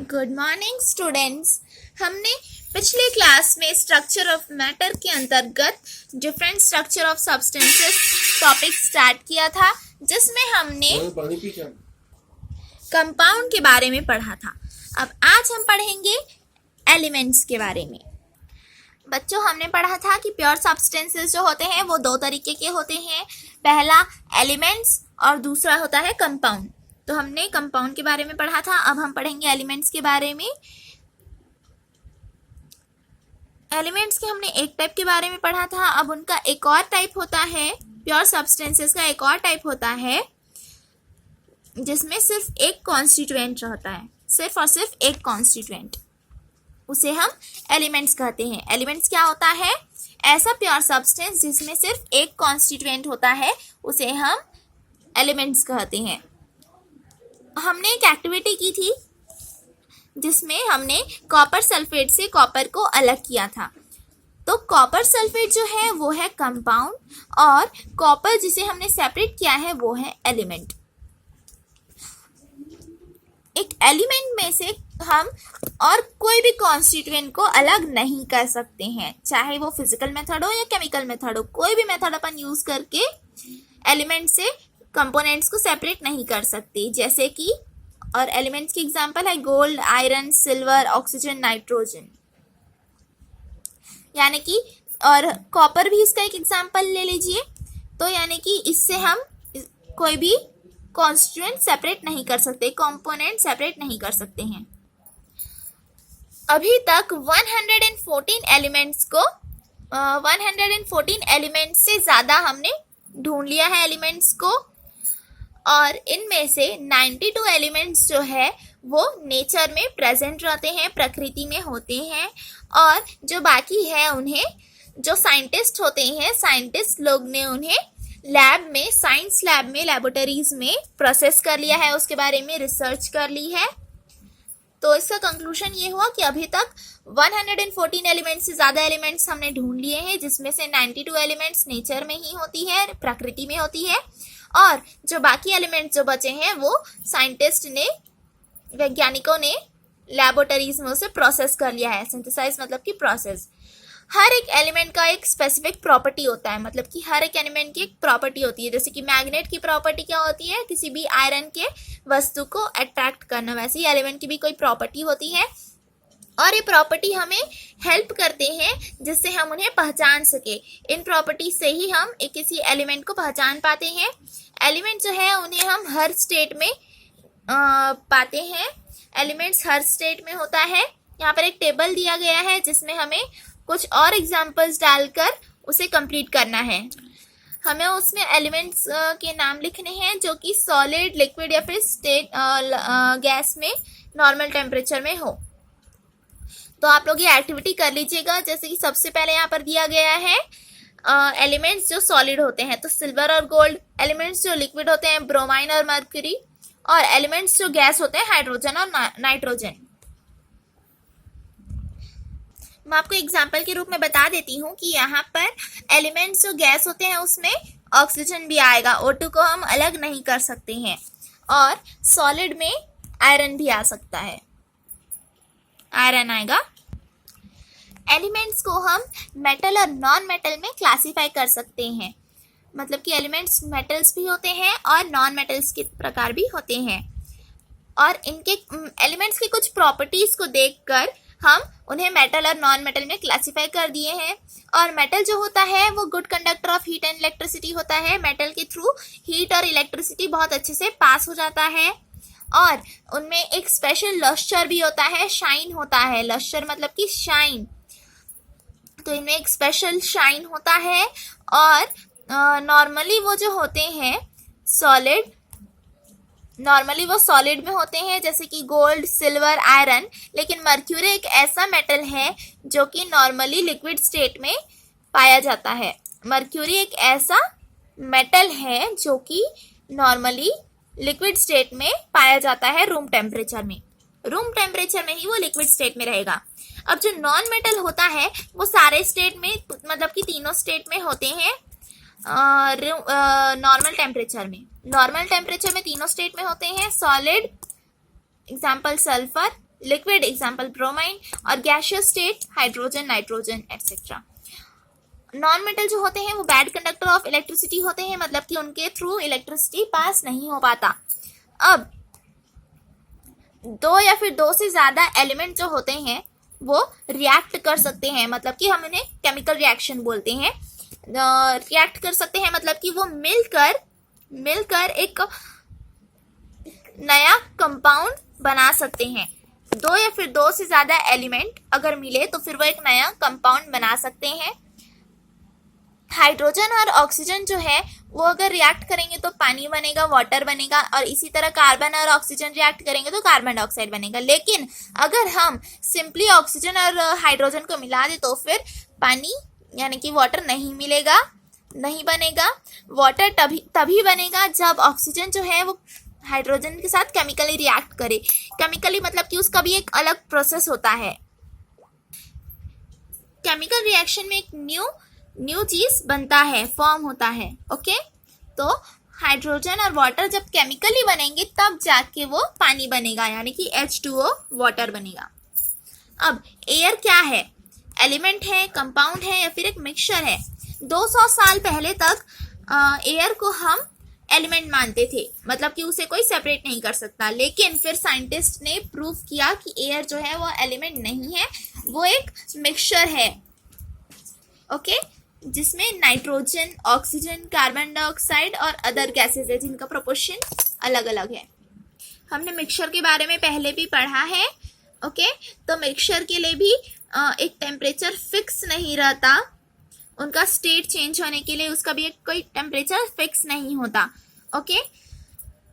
Good morning students. हमने पिछले class में स्ट्रक्चर ऑफ मैटर के अंतर्गत different structure of substances topic start किया था, जिसमें हमने कंपाउंड के बारे में पढ़ा था। अब आज हम पढ़ेंगे एलिमेंट्स के बारे में। बच्चों, हमने पढ़ा था कि प्योर सब्सटेंसेस जो होते हैं वो दो तरीके के होते हैं, पहला एलिमेंट्स और दूसरा होता है कंपाउंड। तो हमने कंपाउंड के बारे में पढ़ा था, अब हम पढ़ेंगे एलिमेंट्स के बारे में। एलिमेंट्स के हमने एक टाइप के बारे में पढ़ा था, अब उनका एक और टाइप होता है, प्योर सब्सटेंसेस का एक और टाइप होता है जिसमें सिर्फ एक कॉन्स्टिट्यूएंट रहता है, सिर्फ और सिर्फ एक कॉन्स्टिट्यूएंट, उसे हम एलिमेंट्स कहते हैं। एलिमेंट्स क्या होता है? ऐसा प्योर सब्सटेंस जिसमें सिर्फ एक कॉन्स्टिट्यूएंट होता है, उसे हम एलिमेंट्स कहते हैं। हमने एक एक्टिविटी की थी जिसमें हमने कॉपर सल्फेट से कॉपर को अलग किया था। तो कॉपर सल्फेट जो है वो है कंपाउंड और कॉपर जिसे हमने सेपरेट किया है वो है एलिमेंट। एक एलिमेंट में से हम और कोई भी कॉन्स्टिट्यूएंट को अलग नहीं कर सकते हैं, चाहे वो फिजिकल मेथड हो या केमिकल मेथड हो। कोई भी मेथड अपन यूज करके एलिमेंट से कंपोनेंट्स को सेपरेट नहीं कर सकते, जैसे कि और एलिमेंट्स की एग्जांपल है gold, iron, silver, oxygen, nitrogen, यानी कि और कॉपर भी इसका एक एग्जांपल ले लीजिए। तो यानी कि इससे हम कोई भी कॉन्स्टिट्यूएंट सेपरेट नहीं कर सकते, कंपोनेंट सेपरेट नहीं कर सकते हैं। अभी तक 114 एलिमेंट्स को 114 एलिमेंट्स से ज़्यादा हमने ढूंढ लिया है एलिमेंट्स को, और इनमें से 92 एलिमेंट्स जो है वो नेचर में प्रेजेंट रहते हैं, प्रकृति में होते हैं, और जो बाकी है उन्हें जो साइंटिस्ट होते हैं, साइंटिस्ट लोग ने उन्हें लैब में, साइंस लैब में, लैबोरेटरीज में प्रोसेस कर लिया है, उसके बारे में रिसर्च कर ली है। तो इसका कंक्लूजन ये हुआ कि अभी तक 114 एलिमेंट्स से ज़्यादा एलिमेंट्स हमने ढूंढ लिए हैं, जिसमें से 92 एलिमेंट्स नेचर में ही होती है, प्रकृति में होती है, और जो बाकी एलिमेंट्स जो बचे हैं वो साइंटिस्ट ने, वैज्ञानिकों ने लैबोरेटरीज में उसे प्रोसेस कर लिया है। सिंथेसाइज मतलब कि प्रोसेस। हर एक एलिमेंट का एक स्पेसिफिक प्रॉपर्टी होता है, मतलब कि हर एक एलिमेंट की एक प्रॉपर्टी होती है। जैसे कि मैग्नेट की प्रॉपर्टी क्या होती है? किसी भी आयरन के वस्तु को अट्रैक्ट करना, वैसे ही एलिमेंट की भी कोई प्रॉपर्टी होती है, और ये प्रॉपर्टी हमें हेल्प करते हैं जिससे हम उन्हें पहचान सके। इन प्रॉपर्टी से ही हम एक किसी एलिमेंट को पहचान पाते हैं। एलिमेंट जो है उन्हें हम हर स्टेट में पाते हैं। एलिमेंट्स हर स्टेट में होता है। यहाँ पर एक टेबल दिया गया है जिसमें हमें कुछ और एग्जाम्पल्स डालकर उसे कंप्लीट करना है। हमें उसमें एलिमेंट्स के नाम लिखने हैं जो कि सॉलिड, लिक्विड या फिर स्टेट गैस में नॉर्मल टेम्परेचर में हो। तो आप लोग ये एक्टिविटी कर लीजिएगा। जैसे कि सबसे पहले यहाँ पर दिया गया है एलिमेंट्स जो सॉलिड होते हैं, तो सिल्वर और गोल्ड। एलिमेंट्स जो लिक्विड होते हैं, ब्रोमाइन और मर्क्यूरी। और एलिमेंट्स जो गैस होते हैं, हाइड्रोजन और नाइट्रोजन। मैं आपको एग्जाम्पल के रूप में बता देती हूँ कि यहाँ पर एलिमेंट्स जो गैस होते हैं उसमें ऑक्सीजन भी आएगा, O2 को हम अलग नहीं कर सकते हैं, और सॉलिड में आयरन भी आ सकता है, आयरन आएगा। एलिमेंट्स को हम मेटल और नॉन मेटल में क्लासिफाई कर सकते हैं, मतलब कि एलिमेंट्स मेटल्स भी होते हैं और नॉन मेटल्स के प्रकार भी होते हैं, और इनके एलिमेंट्स की कुछ प्रॉपर्टीज को देखकर हम उन्हें मेटल और नॉन मेटल में क्लासिफाई कर दिए हैं। और मेटल जो होता है वो good conductor of heat and electricity होता है। मेटल के थ्रू हीट और इलेक्ट्रिसिटी बहुत अच्छे से पास हो जाता है, और उनमें एक स्पेशल लस्टर भी होता है, शाइन होता है। लस्टर मतलब कि शाइन, तो इनमें एक स्पेशल शाइन होता है। और नॉर्मली वो जो होते हैं सॉलिड, नॉर्मली वो सॉलिड में होते हैं, जैसे कि गोल्ड, सिल्वर, आयरन। लेकिन मर्क्यूरी एक ऐसा मेटल है जो कि नॉर्मली लिक्विड स्टेट में पाया जाता है। मर्क्यूरी एक ऐसा मेटल है जो कि नॉर्मली लिक्विड स्टेट में पाया जाता है, रूम टेम्परेचर में। रूम टेम्परेचर में ही वो लिक्विड स्टेट में रहेगा। अब जो नॉन मेटल होता है वो सारे स्टेट में, मतलब कि तीनों स्टेट में होते हैं नॉर्मल टेम्परेचर में तीनों स्टेट में होते हैं। Solid, example sulphur, liquid example bromine, और gaseous state hydrogen, nitrogen etcetera. Non metal जो होते हैं वो बैड कंडक्टर ऑफ इलेक्ट्रिसिटी होते हैं, मतलब कि उनके थ्रू इलेक्ट्रिसिटी पास नहीं हो पाता। अब दो या फिर दो से ज्यादा एलिमेंट जो होते हैं वो रिएक्ट कर सकते हैं, मतलब कि हम उन्हें केमिकल रिएक्शन बोलते हैं। रिएक्ट कर सकते हैं मतलब कि वो मिलकर एक नया कंपाउंड बना सकते हैं। दो या फिर दो से ज्यादा एलिमेंट अगर मिले तो फिर वो एक नया कंपाउंड बना सकते हैं। हाइड्रोजन और ऑक्सीजन जो है वो अगर रिएक्ट करेंगे तो पानी बनेगा, वाटर बनेगा, और इसी तरह कार्बन और ऑक्सीजन रिएक्ट करेंगे तो कार्बन डाइऑक्साइड बनेगा। लेकिन अगर हम सिंपली ऑक्सीजन और हाइड्रोजन को मिला दे तो फिर पानी यानी कि वाटर नहीं मिलेगा, नहीं बनेगा। वाटर तभी बनेगा जब ऑक्सीजन जो है वो हाइड्रोजन के साथ केमिकली रिएक्ट करे। केमिकली मतलब कि उसका भी एक अलग प्रोसेस होता है। केमिकल रिएक्शन में एक न्यू चीज बनता है, फॉर्म होता है। ओके, तो हाइड्रोजन और वाटर जब केमिकली बनेंगे तब जाके वो पानी बनेगा, यानी कि H2O वाटर बनेगा। अब एयर क्या है? एलिमेंट है, कंपाउंड है, या फिर एक मिक्सचर है? 200 साल पहले तक एयर को हम एलिमेंट मानते थे, मतलब कि उसे कोई सेपरेट नहीं कर सकता। लेकिन फिर साइंटिस्ट ने प्रूव किया कि एयर जो है वो एलिमेंट नहीं है, वो एक मिक्सचर है। ओके, जिसमें नाइट्रोजन, ऑक्सीजन, कार्बन डाइऑक्साइड और अदर गैसेस है जिनका प्रोपोर्शन अलग अलग है। हमने मिक्सचर के बारे में पहले भी पढ़ा है। ओके, तो मिक्सचर के लिए भी एक टेम्परेचर फिक्स नहीं रहता, उनका स्टेट चेंज होने के लिए उसका भी एक कोई टेम्परेचर फिक्स नहीं होता। ओके,